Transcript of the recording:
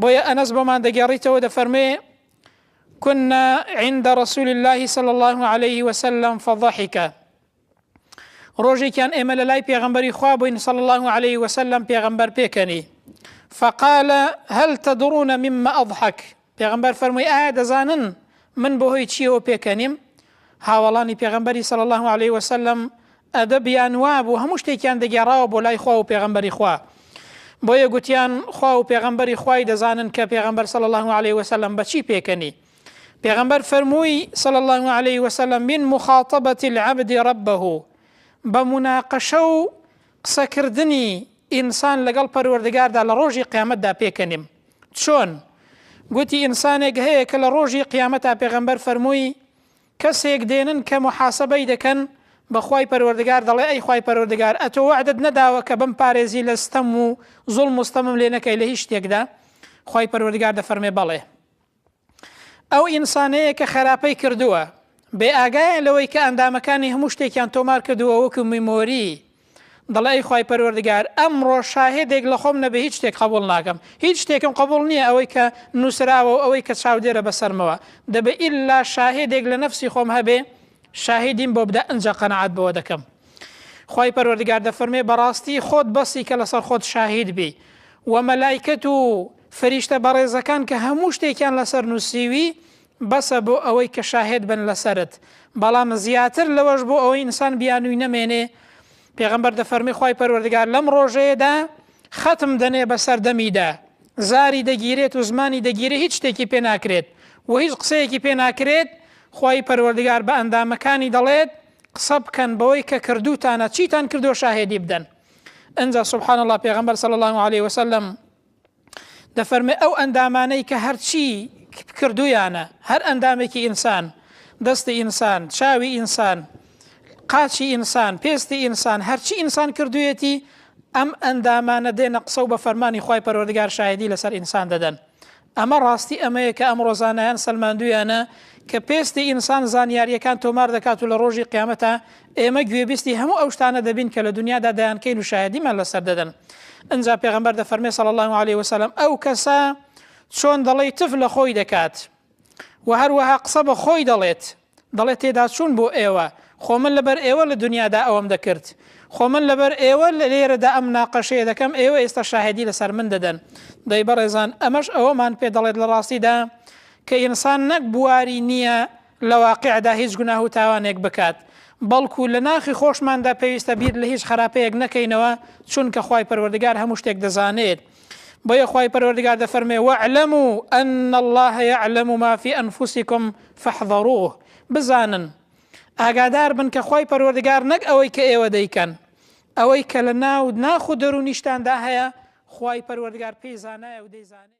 بۆیە ئەنەس بۆمان دەگێڕیتەوە دەفەرمێ كنا عند رسول الله صلى الله عليه وسلم فضحك روجي كان إمل لاي بيغمبري خوابين صلى الله عليه وسلم بيغمبر بيكني فقال هل تدرون مما أضحك بيغمبر فرمي دزانن من بوهي تشيو بيكنيم هاولاني بيغمبري صلى الله عليه وسلم أدب يانواب وهمشتي كان دقيراو بولاي خواه بيغمبري خواه بويا قوتيان خواه بيغمبري خواه دزانن كبيغمبر صلى الله عليه وسلم بچي بيكني بيغمبر فرموي صلى الله عليه وسلم من مخاطبة العبد ربه بمناقشة قسكردني إنسان لقل پروردگار دا لروجي قيامت دا بيكنم شون قوتي إنسانك هيك لروجي قيامت دا بيغمبر فرموي كسيك دينن كمحاسبة دكن بخواي پروردگار دلي أي خواي پروردگار أتو وعدد نداوة كبن پاريزي لستمو ظلم مستمم لينك إلهيش تيك دا خواي پروردگار دا فرمي بالي أو إنسانية كخرابي كردووە بێ ئاگایە لەوەی کە ئەندامەکانی هەموو شتێکیان تۆمار کردووە وەکو میمۆری دەڵێ ئەی خوای پەروەردگار ئەمڕۆ شاهێدێک لە خۆم نەبێ هیچ شتێک قبول ناکەم هیچ شتێکم قبول نییە ئەوەی کە نووسراوە و ئەوەی کە چاودێرە بەسەرمەوە دەبێ ئیلا شاهێدێک لە نەفسی خۆم هەبێ شاهێدیم بۆ بدە ئەنجا قەنەعەت بەوە دەکەم خوای پەروەردگار دەفەرمێ بەڕاستی خۆت بەسی کە لەسەر خۆت شاهید بی و مەلایکەت و فریشتە بەڕێزەکان کە هەموو شتێکیان لەسەر نووسیوی بەسە بۆ ئەوەی کە شاهێد بن لەسەرت بەڵام زیاتر لەوەش بۆ ئەوەی ئینسان بیانووی نەمێنێ پێغەمبەر دەفەرمێ خوای پەروەردگار لەم ڕۆژەیەدا ختم دەنێ بەسەر دەمیدا زاری دەگیرێت و زمانی دەگیرێت هیچ شتێکی پێ ناکرێت و هیچ قسەیەکی پێ ناکرێت خوای پەروەردگار بە ئەندامەکانی دەڵێت قسە بکەن بەوەی کە کردوتانە چیتان کردو شاهێدی بدەن ئەنجا سبحان الله پێغەمبەر صلی الله عليه وسلم دەفەرمێ ئەو ئەندامانەی کە هەرچی کردویانە هەر ئەندامێکی ئینسان دەستی ئینسان چاوی ئینسان قاچی ئینسان پێستی ئینسان هەرچی ئینسان کردویەتی ئەم ئەندامانە دێنە قسە و بە فەرمانی خوای پەروەردگار شاهێدی لەسەر ئینسان دەدەن ئەمە ڕاستی ئەمەیە کە ئەم ڕۆژانەیان سەلماندویانە کە پێستی ئینسان زانیاریەکان تۆمار دەکات و لە ڕۆژی قیامەتە ئێمە گوێبیستی هەموو ئەو شتانە دەبین کە لە دنیادا دەیانکەین و شاهێدیمان لەسەر دەدەن ئەنجا پێغەمبەر دەفەرمێ صلی الله عليه وسلم ئەو کەسە چۆن دەڵێ تف لە خۆی دەکات و هەروەها قسە بە خۆی دەڵێت تێدا چوون بۆ ئێوە خۆ من لەبەر ئێوە لە دنیادا ئەوەم دەکرد خۆ من لەبەر ئێوە لە لێرەدا ئەم ناقەشەیە دەکەم ئێوە ئێستا شاهێدی لەسەر من دەدەن دەی بەڕێزان ئەمەش ئەوەمان پێ دەڵێت لە ڕاستیدا کە ئینسان نەک بواری نییە لە واقعدا هیچ گوناه و تاوانێک بکات بەڵکو لە ناخی خۆشماندا پێویستە بیر لە هیچ خراپەیەک نەکەینەوە چونکە خوای پەروەردگار هەموو شتێک دەزانێت بۆیە خوای پەروەردگار دەفەرمێ واعلموا أن الله يعلم ما في أنفسكم فاحذروه بزانن ئاگادار بن کە خوای پەروەردگار نەک ئەوەی کە ئێوە دەیکەن ئەوەی کە لە ناو ناخ و دەرونیشتاندا هەیە خوای پەروەردگار پێی زانایە و دەیزانێت